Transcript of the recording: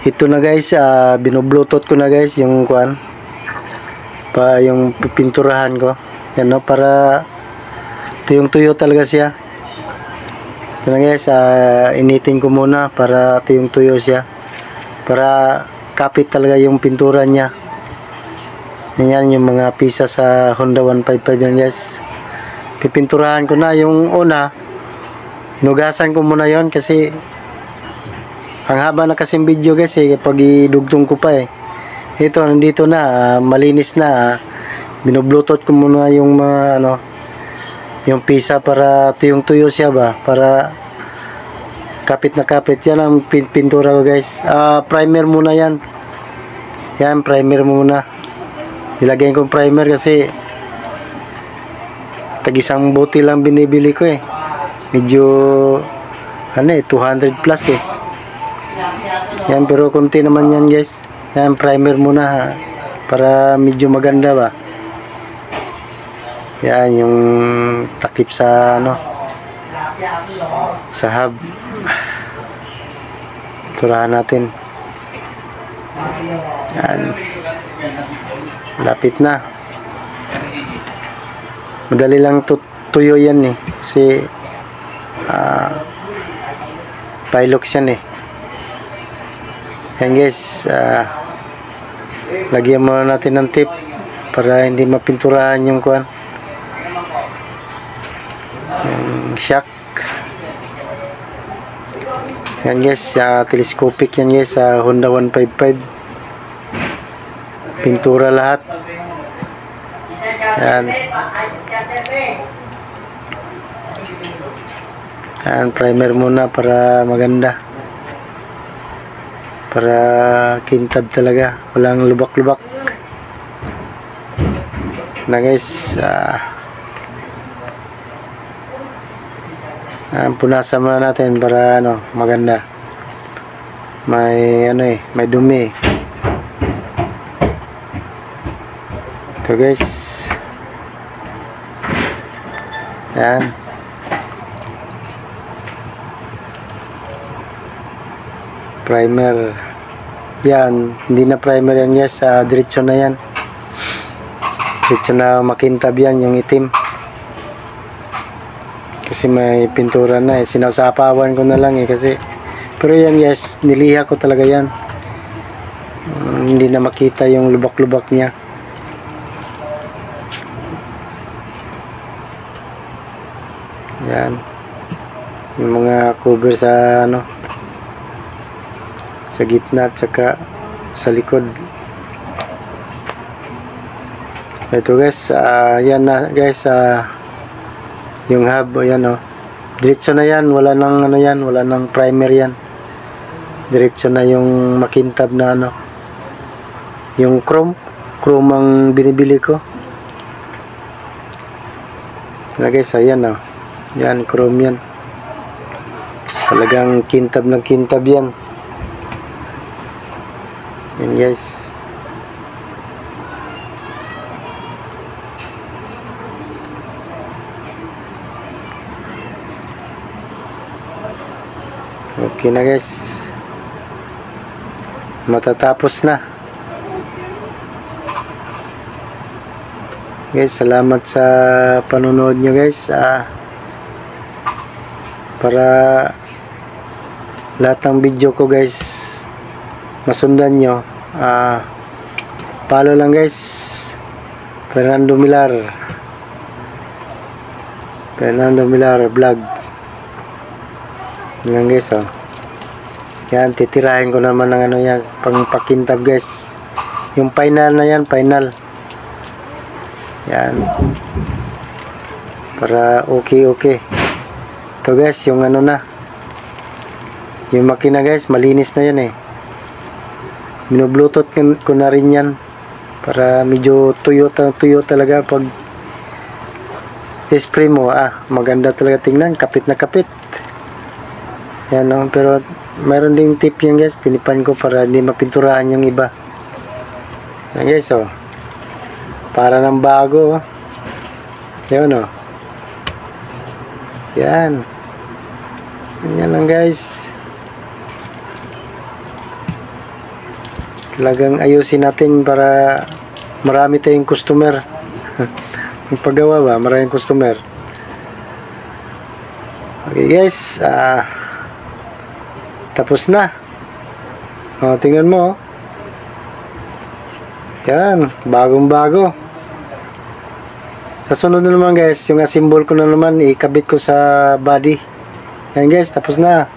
Ito na guys, binublutot ko na guys yung kuan pa yung pinturahan ko. Yan no, para tuyong-tuyo talaga siya. Ito na guys, initin ko muna para tuyong-tuyo siya. Para kapit talaga yung pintura niya. Yan yung mga pisa sa Honda 155 yan guys. Pipinturahan ko na yung una. Hinugasan ko muna yon kasi ang haba na kasing video guys kapag idugtong ko pa Ito, nandito na, malinis na. Binublutot ko muna yung mga yung pisa para tuyong-tuyo siya ba, para kapit na kapit. Yan ang pintura ko guys. Primer muna yan. Yan, primer muna. Nilagyan ko primer kasi tag-isang bote lang binibili ko Medyo 200 plus Yan, pero konti naman yan guys. Yan, primer muna para medyo maganda ba. Yan yung takip sa sa hub. Turahan natin. Yan, lapit na. Madali lang tuyo yan kasi Pilux yan Yan guys, lagyan muna natin ng tip para hindi mapinturahan yung kuan, yung shock. Yan guys, telescopic yan guys, sa Honda 155. Pintura lahat. Yan. Yan, primer muna para maganda. Para kintab talaga, walang lubak-lubak na guys. Punasan muna natin para maganda. May may dumi ito guys. Yan, primer. Yan, hindi na primer yan guys, diretso na yan. Diretso na makintab yan, yung itim. Kasi may pintura na sinasapawan ko na lang kasi. Pero yan guys, niliha ko talaga yan. Hindi na makita yung lubak-lubak niya. Yan. Yung mga cover sa sa gitna at saka sa likod. Ito guys, yan na guys, yung hub, yan diretso na yan, wala nang yan, wala nang primer yan. Diretso na yung makintab na yung chrome ang binibili ko. Na guys, ayan yan, chrome yan. Talagang kintab ng kintab yan. Yan guys. Okay na guys. Matatapos na. Guys, salamat sa panonood nyo guys. Para lahat ng video ko guys masundan nyo, follow lang guys. Fernando Millar vlog. Yan guys yan, titirahin ko naman ng yan, pang pakintab guys. Yung final na yan, final yan, para okay. Ito guys, yung na yung makina guys, malinis na yan binublutot ko na rin yan para medyo tuyo talaga. Pag spray mo, maganda talaga tingnan, kapit na kapit yan pero mayroon ding tip yan guys, tinipan ko para hindi mapinturahan yung iba. Yan guys, para ng bago yan yan. Yan lang guys. Talagang ayusin natin para marami tayong customer. Yung paggawa ba, maraming customer. Okay guys, tapos na. Tingnan mo. Yan, bagong bago. Sa sunod na naman guys, yung symbol ko na naman ikabit ko sa body. Yan guys, tapos na.